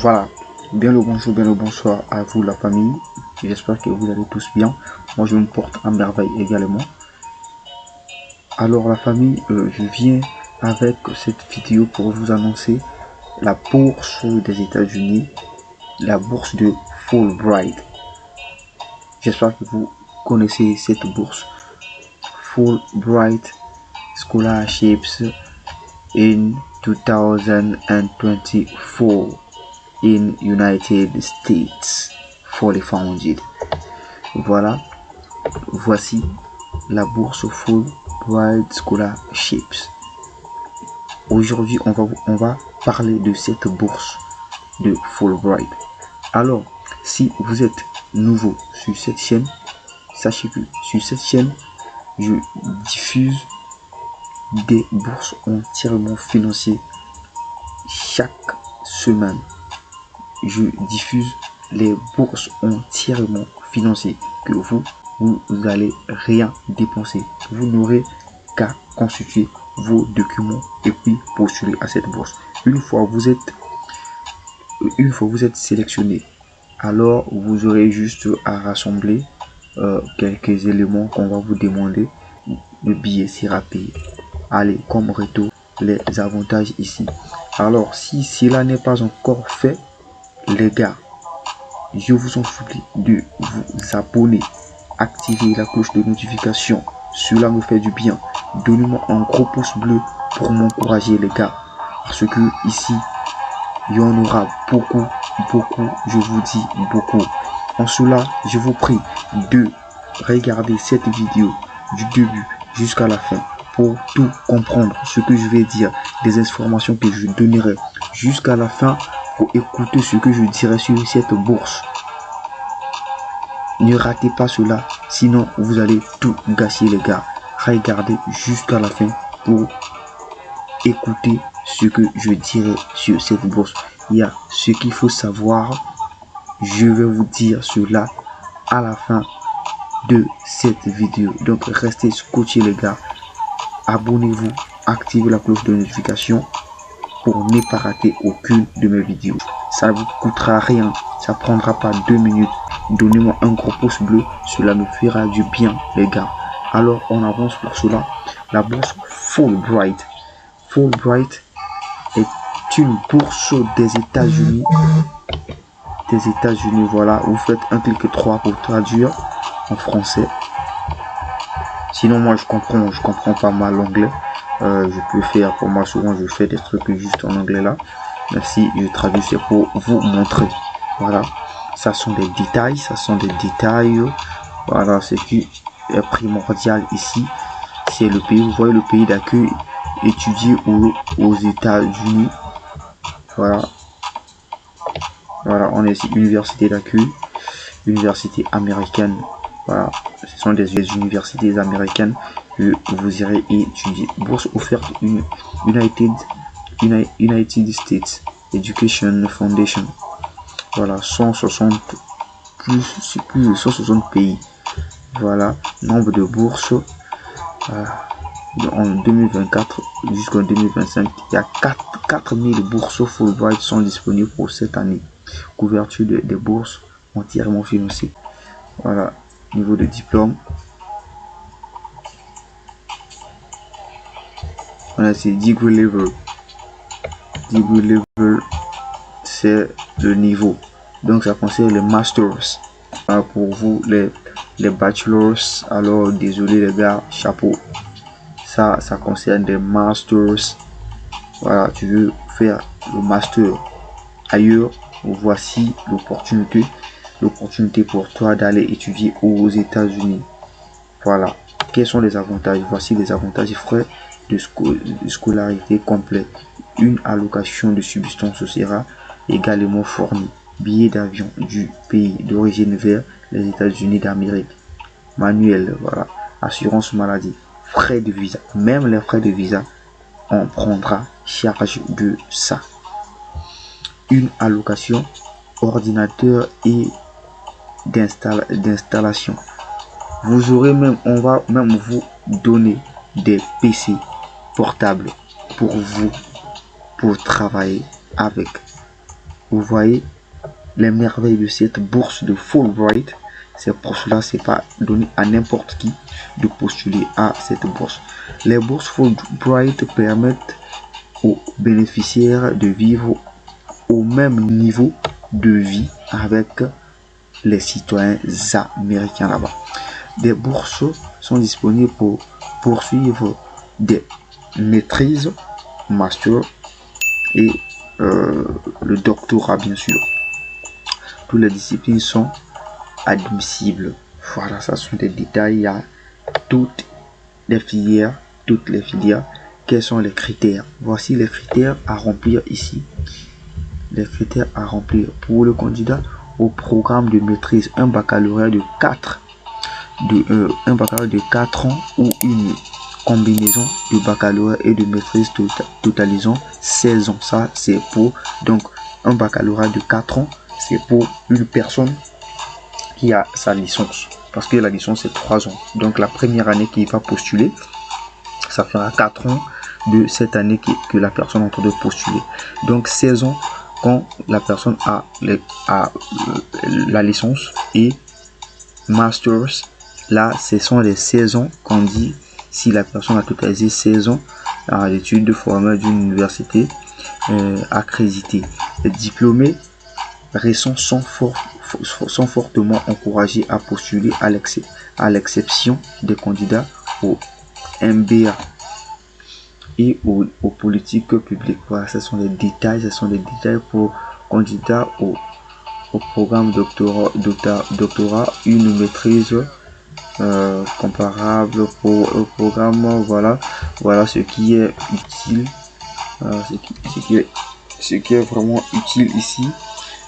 Voilà, bien le bonsoir à vous la famille. J'espère que vous allez tous bien. Moi je me porte à merveille également. Alors la famille, je viens avec cette vidéo pour vous annoncer la bourse des États-Unis, la bourse de Fulbright. J'espère que vous connaissez cette bourse. Fulbright Scholarships in 2024 in United States fully funded. Voilà, voici la bourse Fulbright Scholarships. Aujourd'hui, on va parler de cette bourse de Fulbright. Alors, si vous êtes nouveau sur cette chaîne, sachez que sur cette chaîne, je diffuse des bourses entièrement financées chaque semaine. Je diffuse les bourses entièrement financées que vous n'allez rien dépenser. Vous n'aurez qu'à constituer vos documents et puis postuler à cette bourse. Une fois vous êtes sélectionné, alors vous aurez juste à rassembler quelques éléments qu'on va vous demander. Le billet sera payé. Allez, comme retour, les avantages ici. Alors, si cela n'est pas encore fait, les gars, je vous en supplie de vous abonner, activer la cloche de notification. Cela me fait du bien. Donnez-moi un gros pouce bleu pour m'encourager, les gars. Parce que ici, il y en aura beaucoup, je vous dis beaucoup. En cela, je vous prie de regarder cette vidéo du début jusqu'à la fin pour tout comprendre ce que je vais dire, des informations que je donnerai jusqu'à la fin pour écouter ce que je dirai sur cette bourse. Ne ratez pas cela, sinon vous allez tout gâcher, les gars. Regardez jusqu'à la fin pour écouter ce que je dirai sur cette bourse. Il y a ce qu'il faut savoir. Je vais vous dire cela à la fin de cette vidéo. Donc restez scotchés, les gars. Abonnez-vous, activez la cloche de notification pour ne pas rater aucune de mes vidéos. Ça ne vous coûtera rien, ça prendra pas 2 minutes. Donnez-moi un gros pouce bleu, cela me fera du bien, les gars. Alors on avance pour cela. La bourse Fulbright. Fulbright est une bourse des États-Unis. Voilà, vous faites un clic 3 pour traduire en français. Sinon moi je comprends pas mal l'anglais. Je peux faire, pour moi souvent je fais des trucs juste en anglais là. Mais si je traduis, c'est pour vous montrer. Voilà, ça sont des détails, Voilà, ce qui est primordial ici, c'est le pays. Vous voyez le pays d'accueil, étudier aux États-Unis. Voilà, on est ici, université d'accueil, université américaine. Voilà, ce sont des universités américaines que vous irez étudier. Bourse offerte United States Education Foundation. Voilà, 160 plus de 160 pays. Voilà, nombre de bourses en 2024 jusqu'en 2025. Il y a 4000 bourses Fulbright sont disponibles pour cette année. Couverture des bourses entièrement financées. Voilà, niveau de diplôme. Voilà, c'est degree level. Degree level, c'est le niveau. Donc ça concerne les masters. Pour vous les bachelors, alors désolé les gars, chapeau. Ça concerne des masters. Voilà, tu veux faire le master ailleurs, voici l'opportunité pour toi d'aller étudier aux États-Unis. Voilà, quels sont les avantages? Voici les avantages: frais de scolarité complet, une allocation de subsistance sera également fournie, billet d'avion du pays d'origine vers les États-Unis d'Amérique, manuel, voilà, assurance maladie, frais de visa, même les frais de visa, on prendra charge de ça. Une allocation ordinateur et d'installation. Vous aurez même, on va même vous donner des PC portables pour vous, pour travailler avec. vous voyez les merveilles de cette bourse de Fulbright. C'est pour cela, c'est pas donné à n'importe qui de postuler à cette bourse. Les bourses Fulbright permettent aux bénéficiaires de vivre au même niveau de vie avec les citoyens américains là-bas. Des bourses sont disponibles pour poursuivre des maîtrises, master et le doctorat bien sûr. Toutes les disciplines sont admissibles. Voilà, ça sont des détails. Il y a toutes les filières. Quels sont les critères? Voici les critères à remplir ici. Les critères à remplir pour le candidat au programme de maîtrise, un baccalauréat de 4 ans ou une combinaison de baccalauréat et de maîtrise totalisant 16 ans. Ça c'est pour donc un baccalauréat de 4 ans, c'est pour une personne qui a sa licence, parce que la licence c'est 3 ans. Donc la première année qu'il va postuler, ça fera 4 ans de cette année que la personne est en train de postuler. Donc 16 ans quand la personne a la licence, et masters, là ce sont les 16 ans qu'on dit si la personne a totalisé 16 ans à l'étude de formelle d'une université accréditée. Les diplômés récents sont fortement encouragés à postuler à l'exception des candidats au MBA et aux politiques publiques. Voilà, ce sont les détails, pour candidats au programme doctorat, une maîtrise comparable pour le programme. Voilà ce qui est utile, ce qui est vraiment utile ici.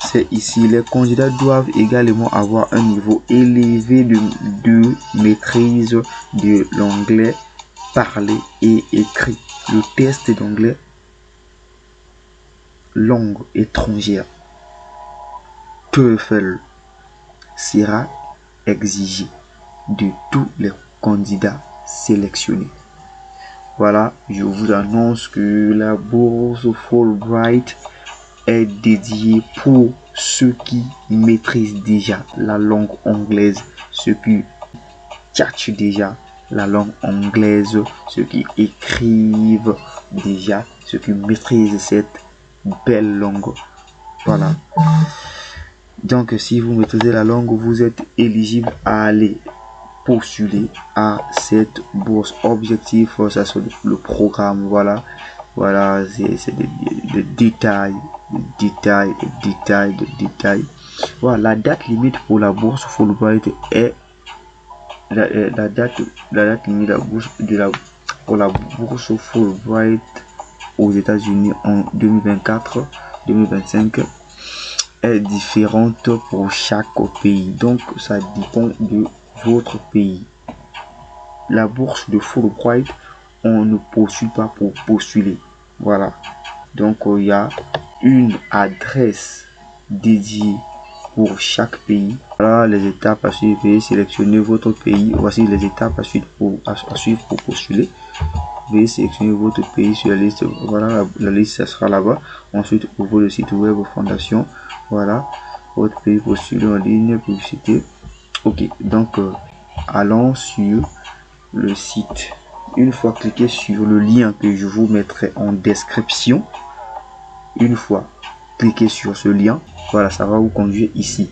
C'est ici, les candidats doivent également avoir un niveau élevé de maîtrise de l'anglais parlé et écrit. Le test d'anglais langue étrangère TOEFL sera exigé de tous les candidats sélectionnés. Voilà, je vous annonce que la bourse Fulbright est dédiée pour ceux qui maîtrisent déjà la langue anglaise, ceux qui tchatchent déjà la langue anglaise, ceux qui écrivent déjà, ceux qui maîtrisent cette belle langue. Voilà. Donc si vous maîtrisez la langue, vous êtes éligible à aller postuler à cette bourse. Objectif, ça c'est le programme. Voilà, c'est des détails. Voilà, la date limite pour la bourse Fulbright est la date limite pour la bourse Fulbright aux États-Unis en 2024-2025 est différente pour chaque pays. Donc ça dépend de votre pays. La bourse de Fulbright, on ne postule pas pour postuler. Voilà. Donc il y a une adresse dédiée pour chaque pays. Voilà les étapes à suivre. Veuillez sélectionner votre pays. Voici les étapes à suivre pour postuler. Veuillez sélectionner votre pays sur la liste. Voilà, la liste ça sera là-bas. Ensuite, ouvrez le site web fondation. Voilà, votre pays postulé en ligne, publicité. Ok, donc allons sur le site. Une fois cliqué sur le lien que je vous mettrai en description, une fois cliquez sur ce lien, voilà, ça va vous conduire ici.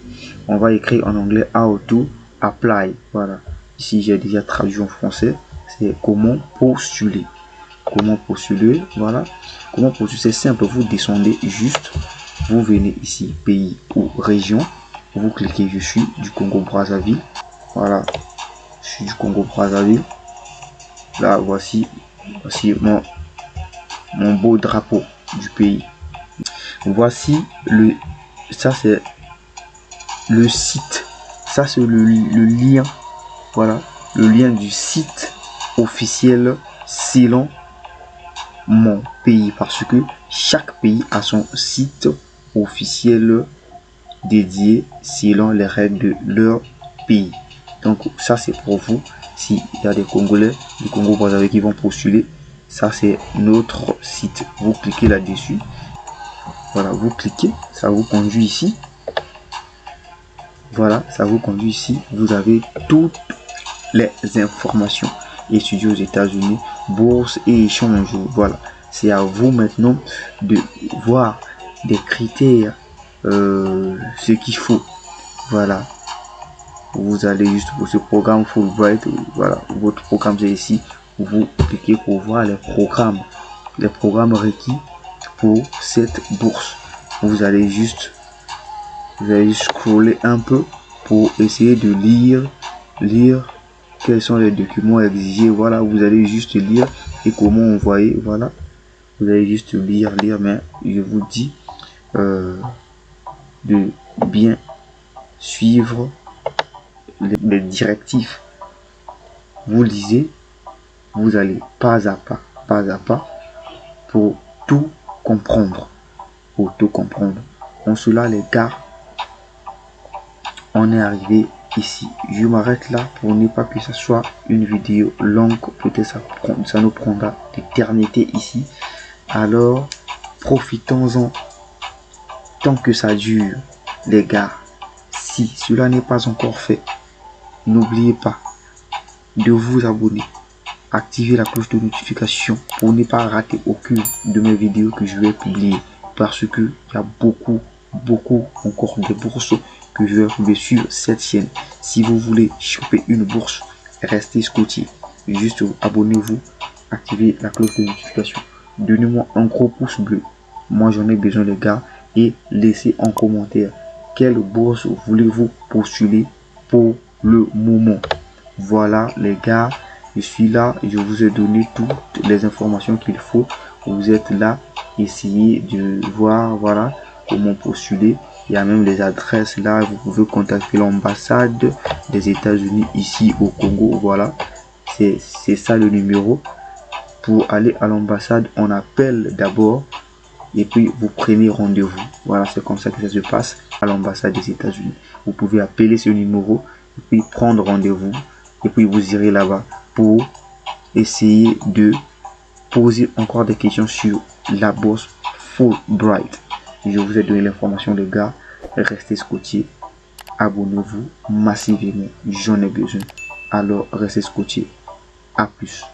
On va écrire en anglais how to apply. Voilà, ici j'ai déjà traduit en français. C'est comment postuler. Voilà, comment postuler, c'est simple. Vous descendez juste, vous venez ici pays ou région, vous cliquez je suis du Congo Brazzaville. Voilà, je suis du Congo Brazzaville. Là voici mon beau drapeau du pays. Voici ça c'est le site, ça c'est le lien. Voilà, le lien du site officiel selon mon pays, parce que chaque pays a son site officiel dédié selon les règles de leur pays. Donc ça c'est pour vous. S'il y a des Congolais du Congo Brazzaville qui vont postuler, ça c'est notre site. Vous cliquez là-dessus. Voilà, vous cliquez, ça vous conduit ici. Voilà, ça vous conduit ici. Vous avez toutes les informations. Étudier aux États-Unis, bourse et échange. Voilà, c'est à vous maintenant de voir des critères, ce qu'il faut. Voilà, vous allez juste pour ce programme Fulbright. Voilà, votre programme c'est ici. Vous cliquez pour voir les programmes requis pour cette bourse. Vous allez juste scroller un peu pour essayer de lire quels sont les documents exigés. Voilà, vous allez juste lire et comment envoyer. Voilà, vous allez juste lire, mais je vous dis de bien suivre les directives. Vous lisez, vous allez pas à pas pour tout comprendre. En cela, les gars, on est arrivé ici. Je m'arrête là pour ne pas que ça soit une vidéo longue. Peut-être ça nous prendra d'éternité ici. Alors, profitons-en tant que ça dure, les gars. Si cela n'est pas encore fait, n'oubliez pas de vous abonner. Activez la cloche de notification pour ne pas rater aucune de mes vidéos que je vais publier, parce que il y a beaucoup encore de bourses que je vais publier sur cette chaîne. Si vous voulez choper une bourse, restez scotché. Juste abonnez-vous, activez la cloche de notification, donnez-moi un gros pouce bleu, moi j'en ai besoin les gars, et laissez en commentaire quelle bourse voulez-vous postuler pour le moment. Voilà les gars, je suis là, je vous ai donné toutes les informations qu'il faut. Vous êtes là, essayez de voir, voilà, comment postuler. Il y a même les adresses là, vous pouvez contacter l'ambassade des États-Unis ici au Congo. Voilà, c'est ça le numéro. Pour aller à l'ambassade, on appelle d'abord et puis vous prenez rendez-vous. Voilà, c'est comme ça que ça se passe à l'ambassade des États-Unis. Vous pouvez appeler ce numéro et puis prendre rendez-vous, et puis vous irez là-bas pour essayer de poser encore des questions sur la bourse Fulbright. Je vous ai donné l'information les gars, restez scotchés, abonnez-vous massivement, j'en ai besoin. Alors restez scotchés, à plus.